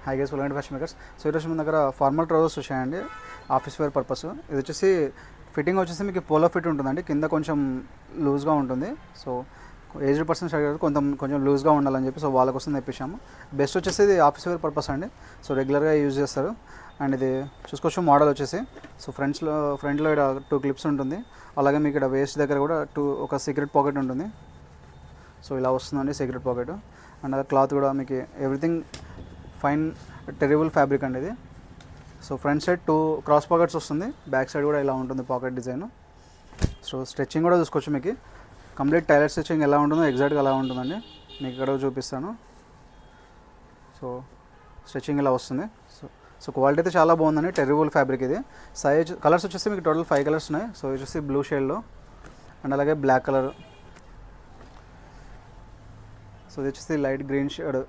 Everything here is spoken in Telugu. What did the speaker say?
Hi guys welcome to fashion makers. So ఈరోజు మన దగ్గర ఫార్మల్ ట్రౌజర్స్ వచ్చాయండి, ఆఫీస్ వేర్ పర్పస్. ఇది వచ్చేసి ఫిట్టింగ్ వచ్చేసి మీకు పోలో ఫిట్ ఉంటుందండి, కింద కొంచెం లూజ్గా ఉంటుంది. సో ఏజ్డ్ పర్సన్స్ అడిగారు కొంచెం లూజ్గా ఉండాలని చెప్పి, సో వాళ్ళ కోసం తెప్పించాము. బెస్ట్ వచ్చేసి ఇది ఆఫీస్ వేర్ పర్పస్ అండి, సో రెగ్యులర్గా యూజ్ చేస్తారు. అండ్ ఇది చూసుకోవచ్చు మోడల్ వచ్చేసి. సో ఫ్రంట్లో ఇక్కడ 2 క్లిప్స్ ఉంటుంది, అలాగే మీకు ఇక్కడ వేస్ట్ దగ్గర కూడా ఒక సీక్రెట్ పాకెట్ ఉంటుంది. సో ఇలా వస్తుందండి సీక్రెట్ పాకెట్. అండ్ అదే క్లాత్ కూడా మీకు ఎవ్రీథింగ్ ఫైన్ టెరిబుల్ ఫ్యాబ్రిక్ అండి ఇది. So front side 2 cross pockets వస్తుంది, బ్యాక్ సైడ్ కూడా ఇలా ఉంటుంది పాకెట్ డిజైన్. సో స్ట్రెచ్చింగ్ కూడా చూసుకోవచ్చు, మీకు కంప్లీట్ టైలర్ స్టిచ్చింగ్ ఎలా ఉంటుందో ఎగ్జాక్ట్గా అలా ఉంటుందండి. మీకు ఇక్కడ చూపిస్తాను. సో స్టిచ్చింగ్ ఇలా వస్తుంది. సో క్వాలిటీ అయితే చాలా బాగుందండి, టెరిబుల్ ఫ్యాబ్రిక్ ఇది. సైజ్ కలర్స్ వచ్చేసి మీకు టోటల్ 5 కలర్స్ ఉన్నాయి. సో ఇది వచ్చేసి బ్లూ షేడ్లో అండ్ అలాగే బ్లాక్ కలర్. సో ఇది వచ్చేసి లైట్ గ్రీన్ షేడ్